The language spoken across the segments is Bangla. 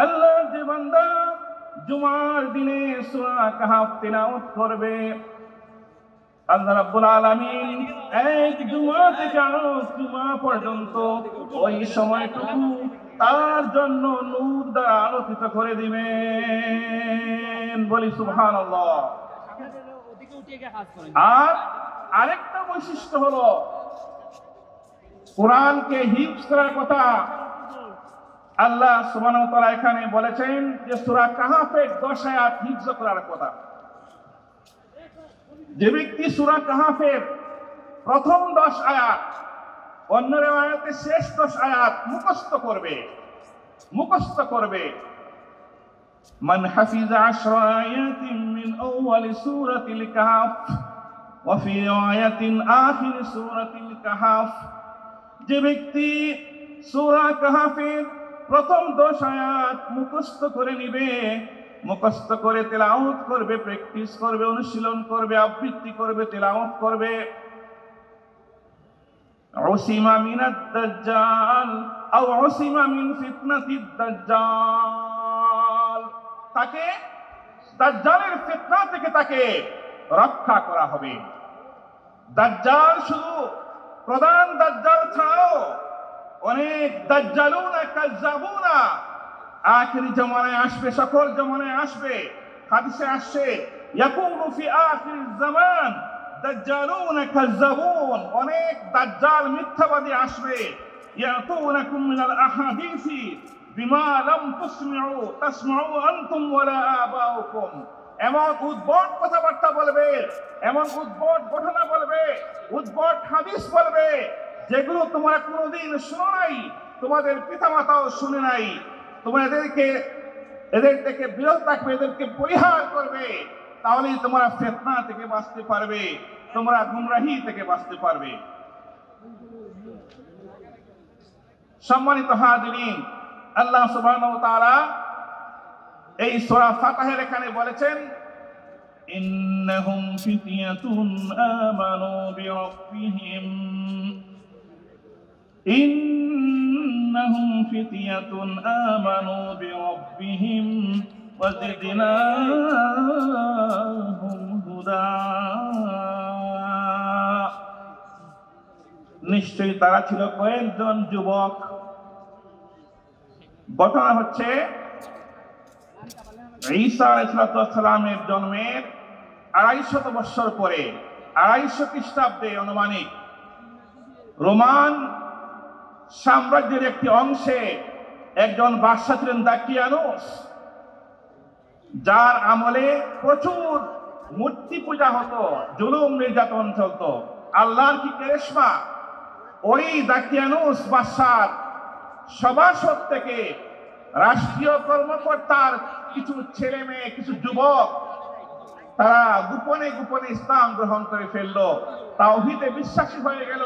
আল্লাহ যে বান্দা জুমার দিনে সূরা কাহফ তিলাওয়াত করবে, আল্লাহ রাব্বুল আলামিন এক জুমা থেকে আরো জুমা পর্যন্ত ওই সময়টুকু তার জন্য নূর দ্বারা আলোকিত করে দিবেন। বলি সুবহানাল্লাহ। আর আরেকটা বৈশিষ্ট্য হলো কোরআনকে হিফজ করার কথা আল্লাহ সুবহানাহু ওয়া তাআলা এখানে বলেছেন যে সূরা কাহফের 10 আয়াত হিফজ করার কথা। যে ব্যক্তি সূরা কাহফের প্রথম 10 আয়াত, অন্য রিওয়ায়াতে শেষ 10 আয়াত মুখস্থ করবে, মান হাফিজা 10 আয়াতিন মিন আউয়ালি সূরাতিল কাহফ ওয়া ফি আয়াতিন আখির সূরাতিল কাহফ, যে ব্যক্তি সূরা কাহফের প্রথম 10 আয়াত মুখস্থ করে নিবে, মুখস্থ করে তেলাওয়াত করবে, প্র্যাকটিস করবে, অনুশীলন করবে, আবৃত্তি করবে, তেলাওয়াত করবে, উসিমা মিনাদ দাজ্জাল আও উসিমা মিন ফিতনাতিদ দাজ্জাল, তাকে দাজ্জালের ফিতনা থেকে তাকে রক্ষা করা হবে। দাজ্জাল শুধু প্রধান দাজ্জাল ছাড়াও অনেক দাজ্জালুনা কাজ্জাবুনা আখির জামানায় আসবে, সকল জামানায় আসবে। হাদিসে আসছে ইয়াকুনু ফি আখিরিজ জামান দাজ্জালুনা কাজ্জাবুন, অনেক দাজ্জাল মিথ্যাবাদী আসবে। ইয়াতুনাকুম মিনাল আহাদিসি বিমা লাম তাসমাউ আনতুম ওয়ালা আবাউকুম, এমন উদ্ভট কথাবার্তা বলবে, এমন উদ্ভট ঘটনা বলবে, উদ্ভট হাদিস বলবে যেগুলো তোমরা কোনোদিন শোনো নাই, তোমাদের পিতামাতাও শুনে নাই। তোমরা এদের থেকে বিরত থাকবে, এদেরকে পরিহার করবে, তাহলেই তোমরা ফিতনা থেকে বাঁচতে পারবে, তোমরা গুমরাহি থেকে বাঁচতে পারবে। সম্মানিত হাজিরিন, আল্লাহ সুবহানাহু ওয়া তাআলা এই সূরা ফাতহের এখানে বলেছেন ইন্নাহুম ফিতয়াতুন আমানু বিরাব্বিহিম, ইন্নাহুম ফিতয়াতুন আমানু বিরাব্বিহিম ওয়া জিদনাহুম হুদা, নিশ্চয়ই তারা ছিল কয়েকজন যুবক। ঘটনা হচ্ছে ঈসা আলাইহিস সালামের জন্মের 250 বছর পরে, 250 খ্রিস্টাব্দে আনুমানিক, রোমান সাম্রাজ্যের একটি অংশে একজন বাদশা ছিলেন দাকিয়ানুস, যার আমলে প্রচুর মূর্তি পূজা হতো, জুলুম নির্যাতন চলতো, আল্লাহর কি কেরেশমা। ওই দাকিয়ানুস বাদশার সভাসদ থেকে রাষ্ট্রীয় কর্মকর্তার কিছু ছেলে মেয়ে, কিছু যুবক, তারা গোপনে গোপনে ইসলাম গ্রহণ করে ফেললো, তাওহীদে বিশ্বাসী হয়ে গেল,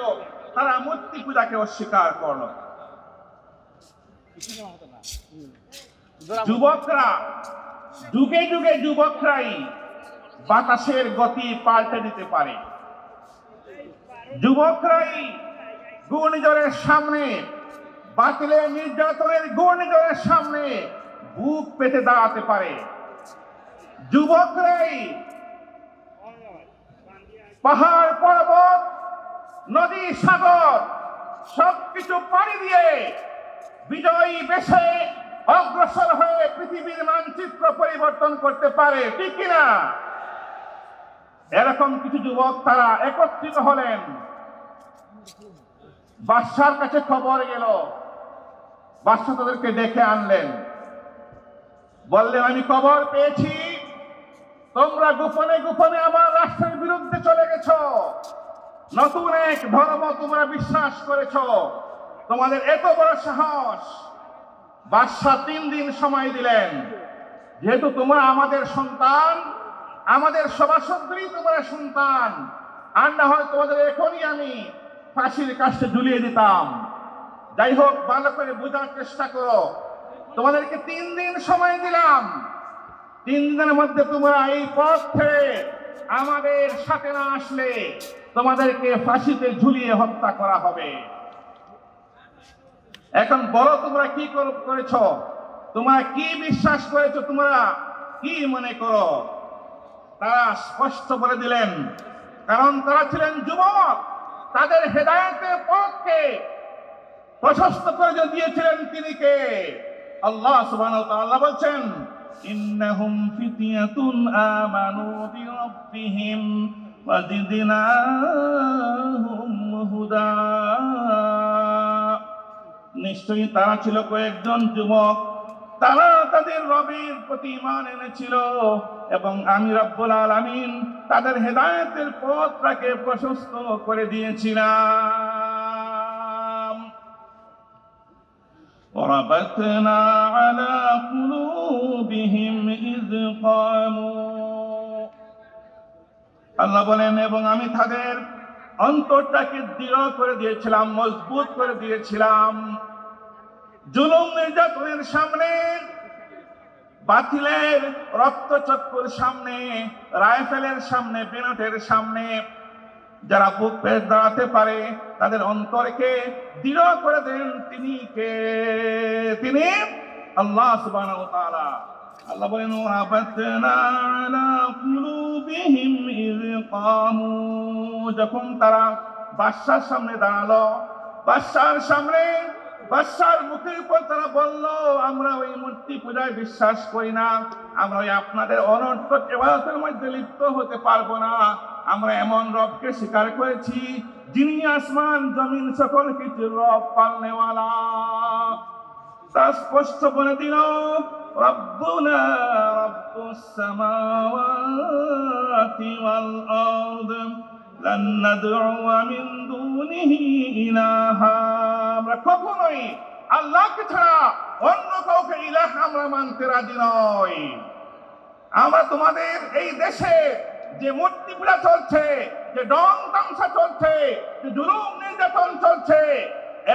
তারা মূর্তি পূজাকে অস্বীকার করলো। যুবকরা যুগে যুগে যুবকরাই বাতাসের গতি পাল্টে দিতে পারে, যুবকরাই ঘূর্ণিঝড়ের সামনে, বাতিলের নির্যাতনের ঘূর্ণিঝড়ের সামনে বুক পেতে দাঁড়াতে পারে, যুবকরাই পাহাড় পর্বত নদী সাগর সবকিছু পাড়ি দিয়ে বিজয়ী বেশে অগ্রসর হয়ে পৃথিবীর মানচিত্র পরিবর্তন করতে পারে, ঠিক কিনা? এরকম কিছু যুবক তারা একত্রিত হলেন, বাদশার কাছে খবর গেল, বাদশা তাদেরকে ডেকে আনলেন, বললেন আমি খবর পেয়েছি তোমরা গোপনে গোপনে আমার রাষ্ট্রের বিরুদ্ধে চলে গেছ, নতুন এক ধর্ম তোমরা বিশ্বাস করেছ, তোমাদের এত বড় সাহস। বাদশা 3 দিন সময় দিলেন, যেহেতু তোমরা আমাদের সন্তান, আমাদের সভাসদেরই তোমরা সন্তান, আর না হয় তোমাদের এখনই আমি ফাঁসির কাছে ঝুলিয়ে দিতাম। যাই হোক, ভালো করে বোঝার চেষ্টা করো, তোমাদেরকে 3 দিন সময় দিলাম, 3 দিনের মধ্যে তোমরা এই পথ থেকে আমাদের সাথে না আসলে তোমাদেরকে ফাঁসিতে ঝুলিয়ে হত্যা করা হবে। এখন বলো তোমরা কি করেছ? তোমরা কি বিশ্বাস করেছো, তোমরা কি মনে করো? তারা স্পষ্ট বলে দিলেন, কারণ তারা ছিলেন যুবক, তাদের হেদায়েতের পথকে প্রশস্ত করে দিয়েছিলেন তিনি কে? আল্লাহ সুবহানাহু ওয়া তাআলা বলছেন, ইন্নাহুম ফিতয়াতুন আমানু বিরাব্বিহিম ওয়া জিদনাহুম হুদা। নিশ্চয়ই তারা ছিল কয়েকজন যুবক, তারা তাদের রবের প্রতি ঈমান এনেছিল এবং আমি রব্বুল আলামিন তাদের হেদায়েতের পথটাকে প্রশস্ত করে দিয়েছিলাম। وربطنا على قلوبهم إذ قاموا। আল্লাহ বলেন, এবং আমি তাদের অন্তরটাকে দৃঢ় করে দিয়েছিলাম, মজবুত করে দিয়েছিলাম। জুলুম নির্যাতনের সামনে, বাতিলের রক্তচক্ষুর সামনে, রাইফেলের সামনে, বেনটের সামনে যারা বুক পেতে দাঁড়াতে পারে, তাদের অন্তরকে দৃঢ় করে দেন তিনি কে? তিনি আল্লাহ সুবহানাহু ওয়া তাআলা। আল্লাহ বলেন, ওয়ারাবাতনা আলা কুলুবিহিম ইয কামু। যখন তারা বাদশার সামনে দাঁড়ালো, বাদশার সামনে, বাদশার মুখের উপর তারা বলল, আমরা ওই মূর্তি পূজায় বিশ্বাস করি না, আমরা ওই আপনাদের অনর্থক ইবাদতের মধ্যে লিপ্ত হতে পারবো না। আমরা এমন রবকে স্বীকার করেছি যিনি আসমান জমিন সকল কিছুর রব, পালনেওয়ালা। তা স্পষ্ট বলে দিল, রব্বুনা রব্বুস সামাওয়াতি ওয়াল আরদ লান নাদ'উ মিন দুনিহি ইলাহা। আমরা কখনোই আল্লাহকে ছাড়া অন্য কাউকে ইলাহ আমরা মানতে রাজি নই। আমরা তোমাদের এই দেশে যে মূর্তি পূজা চলছে, যে ডং তামসা চলছে, যে জুলুম নির্যাতন চলছে,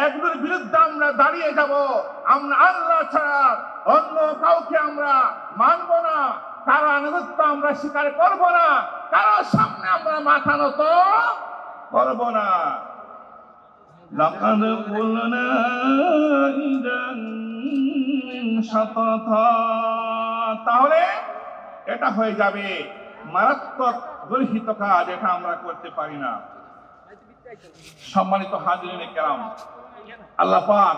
এগুলোর বিরুদ্ধে আমরা দাঁড়িয়ে যাব। আমরা আল্লাহ ছাড়া অন্য কাউকে আমরা মানব না, কারো আনুগত্য আমরা স্বীকার করব না, কারো সামনে আমরা মাথা নত করব না। লাকাদ কুলনা ইদান শাতাতা। তাহলে এটা হয়ে যাবে মারাত্মক গর্হিত কাজ, এটা আমরা করতে পারি না। সম্মানিত হাজিরিনে কেরাম, আল্লাহ পাক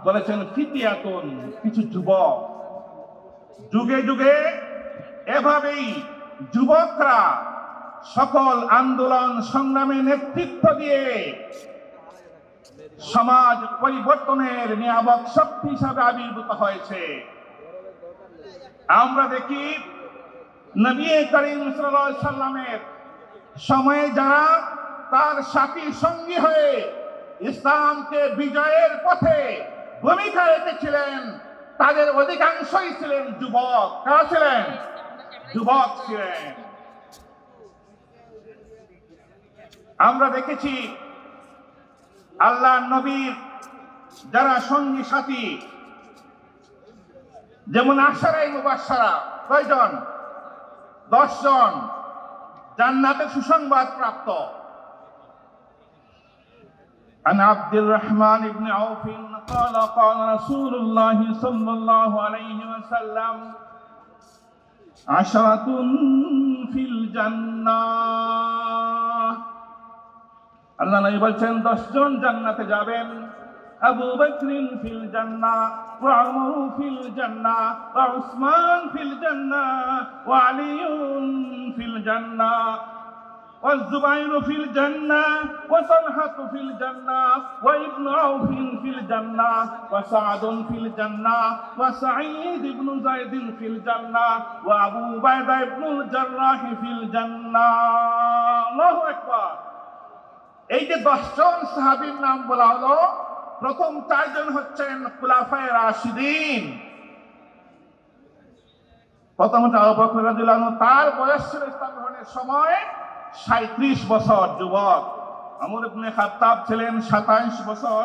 বলেছেন ফিতিয়াতুন, কিছু যুবক। যুগে যুগে এভাবেই যুবকরা সকল আন্দোলন সংগ্রামে নেতৃত্ব দিয়ে সমাজ পরিবর্তনের নিয়ামক শক্তি হিসাবে আবির্ভূত হয়েছে। আমরা দেখি নবী করিম সাল্লাল্লাহু আলাইহি সাল্লামের সময়ে যারা তার সাথী সঙ্গী হয়ে ইসলামকে বিজয়ের পথে ভূমিকা রেখেছিলেন, তাদের অধিকাংশই ছিলেন যুবক। কারা ছিলেন? যুবক ছিলেন। আমরা দেখেছি আল্লাহ নবীর যারা সঙ্গী সাথী, যেমন আশারায়ে মুবাশশারা, কয়জন? 10 জন জান্নাতের সুসংবাদ প্রাপ্ত। عن عبد الرحمن بن عوف قال قال رسول الله صلى الله عليه وسلم 10 في الجنة। আল্লাহ নবী বলছেন 10 জন জান্নাতে যাবেন। আবু বকরিন ফিল জান্নাহ ওয়া উমর ফিল জান্নাহ ওয়া উসমান ফিল জান্নাহ ওয়া আলীউন ফিল জান্নাহ ওয়া যুবাইর ফিল জান্নাহ ওয়া তালহা ফিল জান্নাহ ওয়া ইবনু আউফ ফিল জান্নাহ ওয়া সা'দ ফিল জান্নাহ ওয়া সাঈদ ইবনু যায়েদ ফিল জান্নাহ ওয়া আবু উবাইদা ইবনুল জাররাহ ফিল জান্নাহ। আল্লাহু আকবার। এই যে 10 জন সাহাবীর নাম বলা হলো, প্রথম 4 জন হচ্ছেন খুলাফায়ে রাশিদিন। প্রথমত আবু বকর রাদিয়াল্লাহু আনহু, তার বয়স ছিল ইসলাম গ্রহণের সময় 37 বছর, যুবক। ওমর ইবনে খাত্তাব ছিলেন 27 বছর।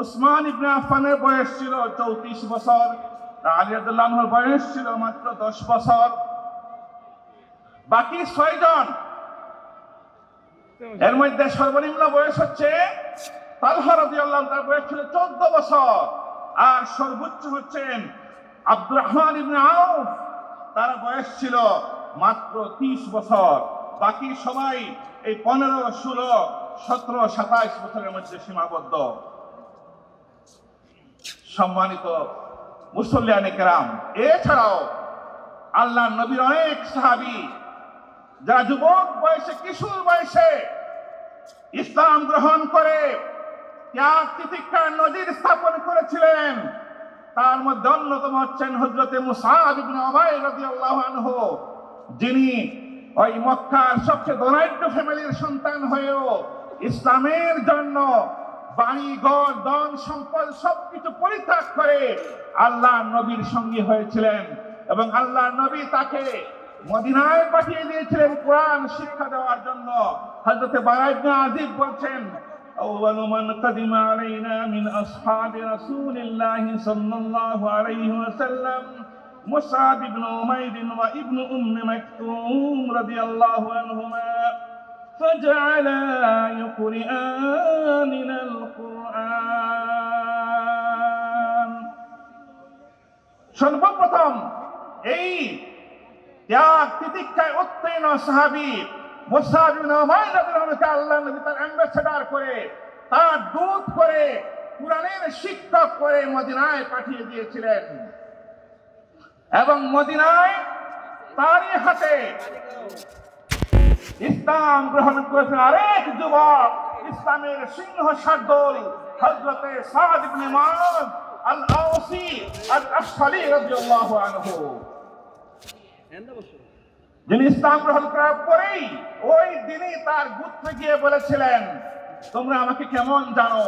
উসমান ইবনে আফফানের বয়স ছিল 34 বছর। আলী রাদিয়াল্লাহু আনহুর বয়স ছিল মাত্র 10 বছর। বাকি 6 জন, এর মধ্যে সর্বনিম্ন বয়স হচ্ছে তালহা রাদিয়াল্লাহু আনহু, তার বয়স ছিল 14 বছর। আর সর্বোচ্চ হচ্ছেন আব্দুর রহমান ইবনে আউফ, তার বয়স ছিল মাত্র 30 বছর। বাকি সবাই এই 15, 16, 17, 27 বছরের মধ্যে সীমাবদ্ধ। সম্মানিত মুসল্লিয়ানে কেরাম, এছাড়াও আল্লাহ নবীর অনেক সাহাবী যারা যুবক বয়সে, কিশোর বয়সে ইসলাম গ্রহণ করে ত্যাগ তিতিক্ষার নজির স্থাপন করেছিলেন, তার মধ্যে অন্যতম হচ্ছেন হযরতে মুসআব ইবনে উমাইর রাদিয়াল্লাহু আনহু, যিনি ওই মক্কার সবচেয়ে ধনাঢ্য ফ্যামিলির সন্তান হয়েও ইসলামের জন্য বাড়ি ঘর ধন সম্পদ সবকিছু পরিত্যাগ করে আল্লাহ নবীর সঙ্গী হয়েছিলেন এবং আল্লাহ নবী তাকে মদিনায় পাঠিয়ে দিয়েছিলেন কোরআন শিক্ষা দেওয়ার জন্য। হযরতে বারা ইবনে আযিব বলছেন, أول من قدم علينا من أصحاب رسول الله صلى الله عليه وسلم مصعب بن عمير وابن أم مكتوم رضي الله عنهما فجعلا يقرئان القرآن। সর্বপ্রথম এই ত্যাগ তিতিক্ষায় উত্তীর্ণ সাহাবী মুসআব ইবনে উমাইর রাদিয়াল্লাহু আনহু আল্লাহ নবী তার অ্যাম্বাসেডর করে, তার দূত করে, কুরআনের শিক্ষক করে মদিনায় পাঠিয়ে দিয়েছিলেন এবং মদিনায় তারই হাতে ইসলাম গ্রহণ করেছেন আরেক যুবক, ইসলামের সিংহ শার্দুল হযরতে সাদ ইবনে মুআয আল আওসি আল আশআরি রাদিয়াল্লাহু আনহু, যিনি ইসলাম গ্রহণ করার পরেই ওই দিনই তার গোত্রে গিয়ে বলেছিলেন, তোমরা আমাকে কেমন জানো?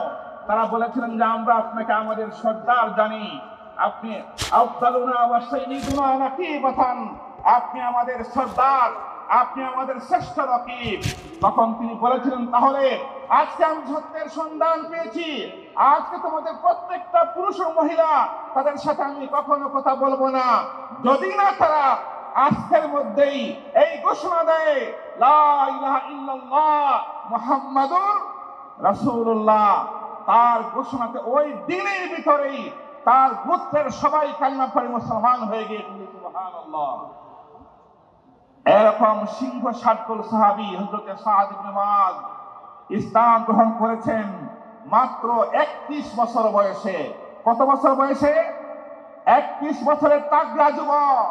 তারা বলেছিলেন যে আমরা আপনাকে আমাদের সর্দার জানি, আপনি আফদালুনা ওয়া সাইয়্যিদুনা নাকিবাতান, আপনি আমাদের সর্দার, আপনি আমাদের শ্রেষ্ঠ রকিব। তখন তিনি বলেছিলেন, তাহলে আজকে আমি সত্যের সন্ধান পেয়েছি, আজকে তোমাদের প্রত্যেকটা পুরুষ ও মহিলা তাদের সাথে আমি কখনো কথা বলবো না, যদি না তারা আজকের মধ্যেই এই ঘোষণা দেয় লা ইলাহা ইল্লাল্লাহ মুহাম্মাদুর রাসূলুল্লাহ। তার ঘোষণাতে ওই দিনের ভিতরেই তার গোত্রের সবাই কালিমা পড়ে মুসলমান হয়ে গিয়েছিল। সুবহানাল্লাহ। এরকম সিংহ শার্দুল সাহাবী হযরতে সাদ ইবনে মুআয ইসলাম গ্রহণ করেছেন মাত্র 31 বছর বয়সে। কত বছর বয়সে? 31 বছরের তাগড়া যুবক,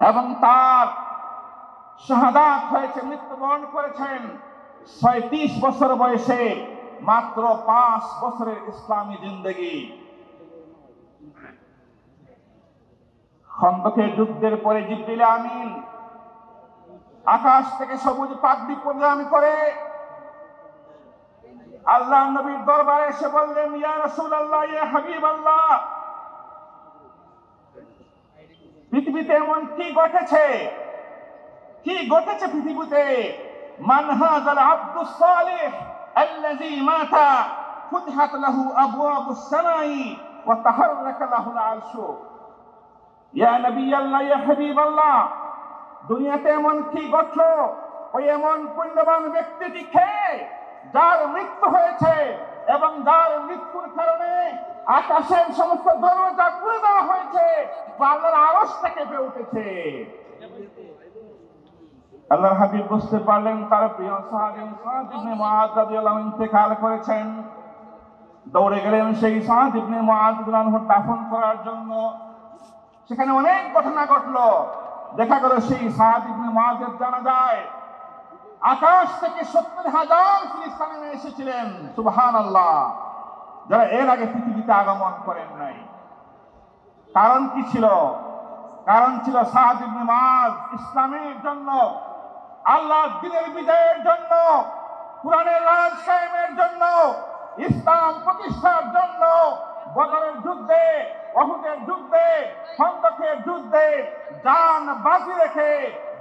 এবং তার শাহাদাত হয়েছে, মৃত্যুবরণ করেছেন 36 বছর বয়সে। মাত্র 5 বছরের ইসলামী জিন্দেগি। খন্দকের যুদ্ধের পরে জিবরিল আমিন আকাশ থেকে সবুজ পাগড়ি প্রদান করে আল্লাহ নবীর দরবারে এসে বললেন, ইয়া রাসূলুল্লাহ, ইয়া হাবিবাল্লাহ, পৃথিবীতে এমন কি ঘটেছে, কি ঘটেছে পৃথিবীতে? মান হাযাল আবদুস সালিহ আল্লাযী মাতা ফুতিহাত লাহু আবওয়াবুস সামাই ওয়া তাহাররাকা লাহুল আরশু। ইয়া নবিয়াল্লাহ, ইয়া হাবিবাল্লাহ, দুনিয়াতে এমন কি ঘটলো? ওই এমন পুণ্যবান ব্যক্তিটি কে যার মৃত্যু হয়েছে এবং যার মৃত্যুর কারণে আকাশের সমস্ত দরজা খুলে দেওয়া হয়েছে, আল্লাহর আরশ থেকে কেঁপে উঠেছে। আল্লাহর হাবিব বুঝতে পারলেন তার প্রিয় সাহাবী সাদ ইবনে মুআয রাদিয়াল্লাহু আনহু ইন্তেকাল করেছেন। দৌড়ে গেলেন সেই সাদ ইবনে মুআয রাদিয়াল্লাহু আনহু দাফন করার জন্য। সেখানে অনেক ঘটনা ঘটলো। দেখা গেল সেই সাদ ইবনে মুআযের জানাজায় আকাশ থেকে 70,000 ফিলিস্তিনি এসেছিলেন, সুবহানাল্লাহ, যারা এর আগে পৃথিবীতে আগমন করেন নাই। কারণ কি ছিল? কারণ ছিল সাদ ইবনে মুআয ইসলামের জন্য, আল্লাহর দ্বীনের বিজয়ের জন্য, কুরআনের রাজ কায়েমের জন্য, ইসলাম প্রতিষ্ঠার জন্য বদরের যুদ্ধে, উহুদের যুদ্ধে, খন্দকের যুদ্ধে জান বাজি রেখে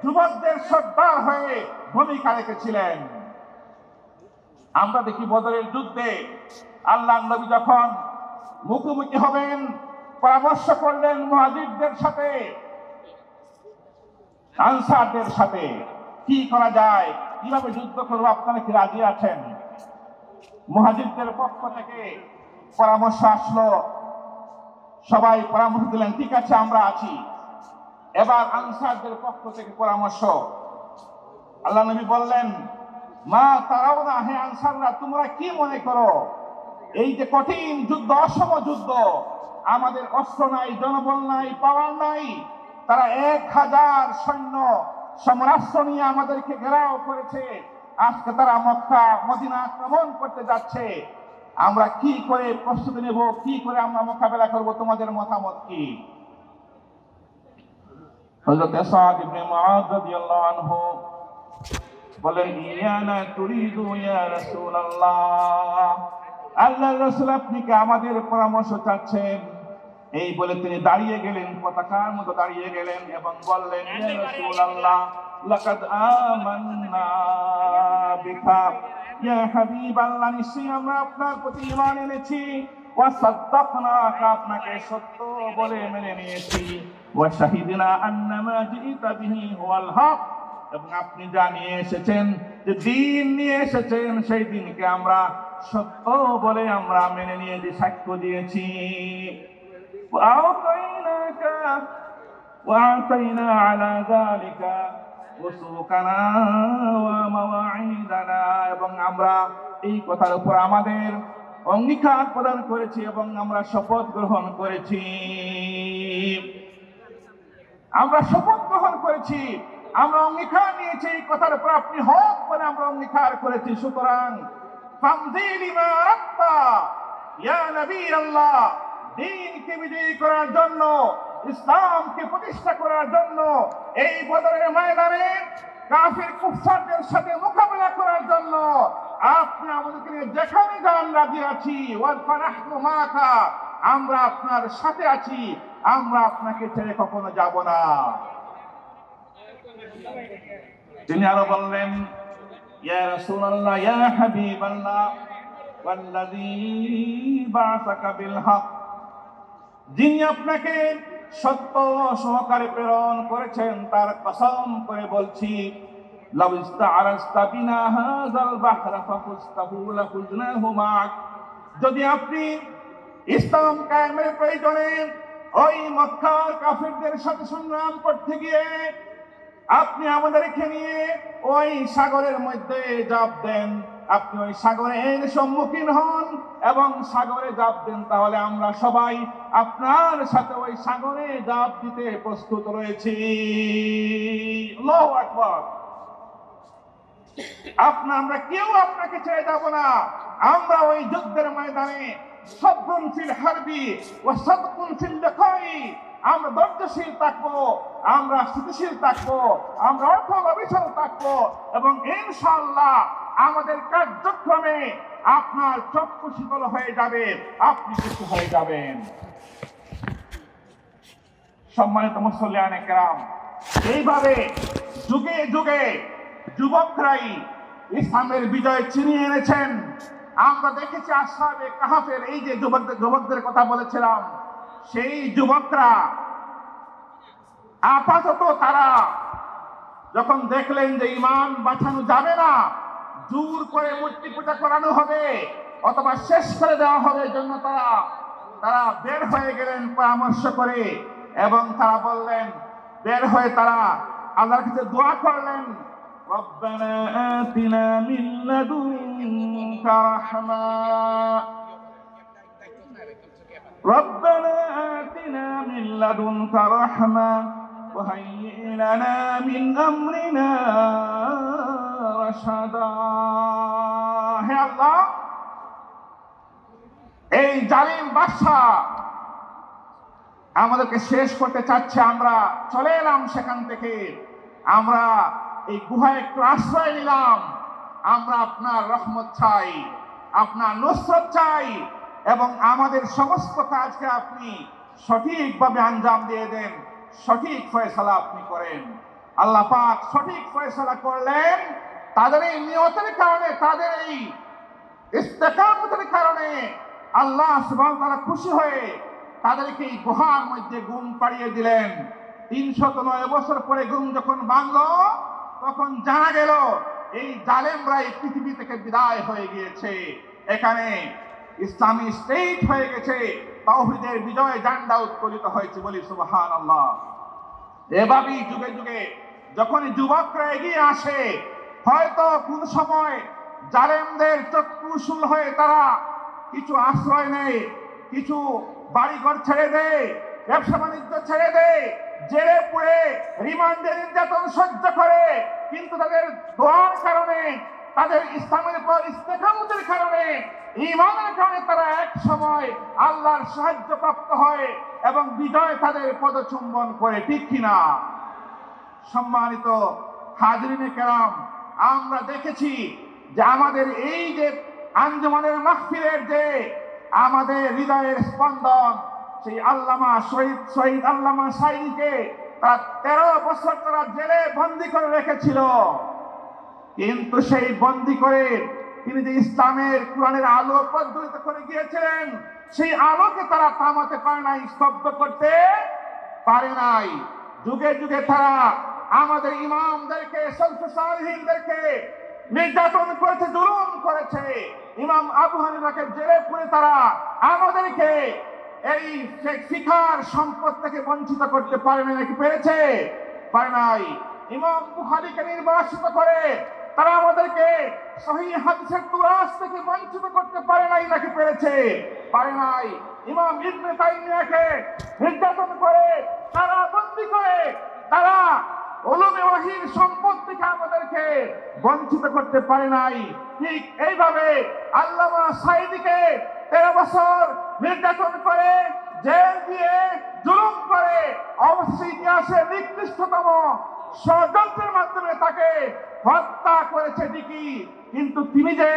যুবকদের সর্দার হয়ে ভূমিকা রেখেছিলেন। আমরা দেখি বদরের যুদ্ধে আল্লাহর নবী যখন মুখোমুখি হবেন, পরামর্শ করলেন মুহাজিরদের সাথে, আনসারদের সাথে, কি করা যায়, কিভাবে যুদ্ধ করবো, আপনারা কি রাজি আছেন? মুহাজিরদের পক্ষ থেকে পরামর্শ আসলো, সবাই পরামর্শ দিলেন, ঠিক আছে আমরা আছি। এবার আনসারদের পক্ষ থেকে পরামর্শ। আল্লাহ নবী বললেন, মা তারাও না, হে আনসাররা, তোমরা কি মনে করো এই যে কঠিন যুদ্ধ, অসম যুদ্ধ, আমাদের অস্ত্র নাই, জনবল নাই, পাওয়ার নাই, তারা 1000 সৈন্য সমরাস্ত্র নিয়ে আমাদেরকে ঘেরাও করেছে, আজকে তারা মক্কা মদিনা আক্রমণ করতে যাচ্ছে, আমরা কি করে প্রস্তুতি নেব, কি করে আমরা মোকাবেলা করব, তোমাদের মতামত কি? হযরত সাদ ইবনে মুআয রাদিয়াল্লাহু আনহু বলেন, ইয়ানা তুরিদু ইয়া রাসূলুল্লাহ, আল্লাহর রাসূল আপনি কি আমাদের পরামর্শ চাচ্ছেন? এই বলে তিনি দাঁড়িয়ে গেলেন, পতাকার মতো দাঁড়িয়ে গেলেন এবং বললেন, ইয়া রাসূলুল্লাহ, লাকাদ আমান্না বিকা ইয়া হাবিবাল্লাহ, নিশ্চয়ই আমরা আপনার প্রতি ঈমান এনেছি, ওয়া সাদ্দাকনাকা, আপনাকে সত্য বলে মেনে নিয়েছি, ওয়া শাহিদনা আন্না মা জিতা বিহি হুয়াল হক, এবং আপনি যা নিয়ে এসেছেন, যে দিন নিয়ে এসেছেন, সেই দিনকে আমরা সত্য বলে আমরা মেনে নিয়েছি, সাক্ষ্য দিয়েছি। وأعطينا على ذلك وثوقنا ومواعيدنا, এবং আমরা এই কথার উপর আমাদের অঙ্গীকার প্রদান করেছি এবং আমরা শপথ গ্রহণ করেছি। আমরা শপথ গ্রহণ করেছি, আমরা অঙ্গীকার নিয়েছি, এই কথার উপর আপনি হক বলে আমরা অঙ্গীকার করেছি। সুতরাং ফামজি লিমা রাক্তা ইয়া নবী আল্লাহ, দ্বীনকে বিজয়ী করার জন্য, ইসলামকে প্রতিষ্ঠা করার জন্য, এই বদরের ময়দানে কাফির কুফফারদের সাথে মোকাবেলা করার জন্য আপনি আমাদেরকে যেখানে যান রাজি আছি, ওয়াল ফানাহনু মাকা, আমরা আপনার সাথে আছি, আমরা আপনাকে ছেড়ে কখনো যাব না। তিনি আরো বললেন, ইয়া রাসূলুল্লাহ, ইয়া হাবিবাল্লাহ, ওয়াল্লাযী বা'সাকা বিল হক, যিনি আপনাকে সত্য সহকারে প্রেরণ করেছেন, তার কসম করে বলছি, লাউ ইস্তা'আরাস্তা বিনা হাযাল বাহরা ফাকুস্তাহু লাকুজনাহু মা'ক, যদি আপনি ইসলাম কায়েমের প্রয়োজনে ওই মক্কার কাফিরদের সাথে সংগ্রাম করতে গিয়ে আপনি আমাদেরকে নিয়ে ওই সাগরের মধ্যে ঝাঁপ দেন, আপনি ওই সাগরের সম্মুখীন হন এবং সাগরে ঝাঁপ দেন, তাহলে আমরা সবাই আপনার সাথে ওই সাগরে ঝাঁপ দিতে প্রস্তুত রয়েছি। আল্লাহু আকবার। আমরা কেউ আপনাকে ছেড়ে যাব না, আমরা ওই যুদ্ধের ময়দানে সাবরুন ফিল হারবি ওয়া সাদকুন ফিল লিকাই, আমরা ধৈর্যশীল থাকবো, আমরা স্থিতিশীল থাকবো, আমরা অটল অবিচল থাকবো, এবং ইনশাআল্লাহ আমাদের কার্যক্রমে আপনার চক্ষু শীতল হয়ে যাবে, আপনি কিছু হয়ে যাবেন। সম্মানিত মুসল্লিয়ানে কেরাম, এইভাবে যুগে যুগে যুবকরাই ইসলামের বিজয় ছিনিয়ে এনেছেন। আমরা দেখেছি আসহাবে কাহাফের, এই যে যুবকদের কথা বলেছিলাম, সেই যুবকরা আপাতত তারা যখন দেখলেন যে ঈমান বাঁচানো যাবে না, জোর করে মূর্তি পূজা করানো হবে অথবা শেষ করে দেওয়া হবে, জন্য তারা বের হয়ে গেলেন পরামর্শ করে, এবং তারা বললেন, বের হয়ে তারা আল্লাহর কাছে দোয়া করলেন, রব্বানা আতিনা মিন লাদুনকা রাহমা, রব্বানা আতিনা মিন লাদুনকা রাহমা ওয়া হাইয়্ লানা মিন আমরিনা রাশাদা। হে আল্লাহ, এই জালিম বাদশা আমাদেরকে শেষ করতে চাচ্ছে, আমরা চলে এলাম সেখান থেকে, আমরা এই গুহায় একটু আশ্রয় নিলাম, আমরা আপনার রহমত চাই, আপনার নুসরত চাই, এবং আমাদের সমস্ত কাজকে আপনি সঠিকভাবে আঞ্জাম দিয়ে দেন, সঠিক ফয়সালা আপনি করেন। আল্লাহ পাক সঠিক ফয়সালা করলেন, তাদের এই নিয়তের কারণে, তাদের এই ইস্তেকামতের কারণে আল্লাহ সুবহানাহু ওয়া তাআলা খুশি হয়ে তাদেরকে এই গুহার মধ্যে ঘুম পাড়িয়ে দিলেন। 309 বছর পরে ঘুম যখন ভাঙল, তখন জানা গেল এই জালেমরা এই পৃথিবী থেকে বিদায় হয়ে গিয়েছে। এখানে ইসলামী স্টেট হয়ে গেছে, তাওহীদের বিজয় ঝান্ডা উত্তোলিত হয়েছে, বলি সুবহানাল্লাহ। এভাবেই যুগে যুগে যখন যুবকরা এগিয়ে আসে, হয়তো কোন সময় জালেমদের চক্ষুশূল হয়ে তারা কিছু আশ্রয় নেয়, কিছু বাড়িঘর ছেড়ে দেয়, ব্যবসা বাণিজ্য ছেড়ে দেয়, জেলে পুড়ে রিমান্ডে নির্যাতন সহ্য করে, কিন্তু তাদের দোয়ার কারণে, তাদের ইসলামের উপর ইস্তেকামতের কারণে, ঈমানের কারণে তারা এক সময় আল্লাহর সাহায্য প্রাপ্ত হয় এবং বিজয় তাদের পদচুম্বন করে, ঠিক কিনা? সম্মানিত হাজরিনে কেরাম, আমরা দেখেছি যে আমাদের এই যে আঞ্জুমানের মাহফিলের যে আমাদের হৃদয়ের স্পন্দন, সেই আল্লামা শহীদ আল্লামা সাঈদীকে তারা 13 বছর তারা জেলে বন্দী করে রেখেছিল, কিন্তু সেই বন্দী করে তিনি যে ইসলামের কোরআনের আলো প্রজ্বলিত করে গিয়েছিলেন, সেই আলোকে তারা থামাতে পারে নাই, স্তব্ধ করতে পারে নাই। যুগে যুগে তারা আমাদের ইমামদেরকে, সলফে সালেহিনদেরকে নির্যাতন করেছে, জুলুম করেছে। ইমাম আবু হানিফাকে জেলে পুরে তারা আমাদেরকে এই শিখার সম্পদ থেকে বঞ্চিত করতে পারে নাই, নাকি পেরেছে? পারে নাই। ইমাম বুখারীকে নির্বাসিত করে তারা আমাদেরকে সহিহ হাদিসের তুরাস থেকে বঞ্চিত করতে পারে নাই, নাকি পেরেছে? পারে নাই। ইমাম ইবনে তাইমিয়াকে নির্যাতন করে, তারা বন্দী করে, তারা উলুমে ওয়াহির সম্পদ থেকে আমাদেরকে বঞ্চিত করতে পারে নাই। ঠিক এইভাবে আল্লামা সাঈদীকে 13 বছর নির্যাতন করে, জেল দিয়ে জুলুম করে, অবশ্যই ইতিহাসের নিকৃষ্টতম ষড়যন্ত্রের মাধ্যমে তাকে হত্যা করেছে ঠিকই, কিন্তু তিনি যে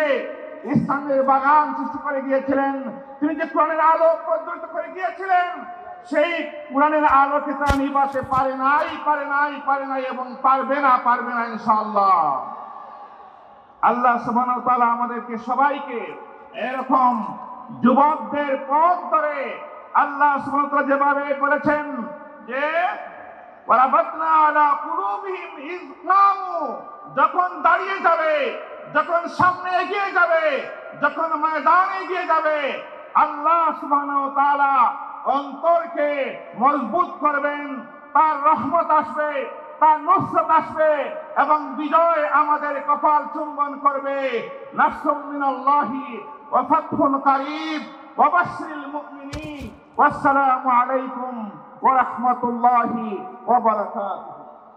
ইসলামের বাগান সৃষ্টি করে গিয়েছিলেন, তিনি যে কোরআনের আলো প্রজ্বলিত করে গিয়েছিলেন, সেই কোরআনের আলোকে তারা নিভাতে পারে নাই এবং পারবে না ইনশাআল্লাহ। আল্লাহ সুবহানাহু ওয়া তাআলা আমাদেরকে সবাইকে এরকম যুবকদের পথ ধরে, আল্লাহ সুবহানাহু ওয়া তাআলা যেভাবে বলেছেন যে ওয়ারাবাতনা আলা কুলুবিহিম ইয কামু, যখন দাঁড়িয়ে যাবে, যখন সামনে এগিয়ে যাবে, যখন ময়দানে এগিয়ে যাবে, আল্লাহ সুবহানাহু ওয়া তাআলা অন্তরকে মজবুত করবেন, তার রহমত আসবে, তার নুসরত আসবে এবং বিজয় আমাদের কপাল চুম্বন করবে। নাসরুম মিনাল্লাহি ওয়া ফাতহুন কারীব ওয়া বাশশিরিল মুমিনিন। ওয়াসসালামু আলাইকুম ওয়া রাহমাতুল্লাহি ওয়া বারাকাতুহু।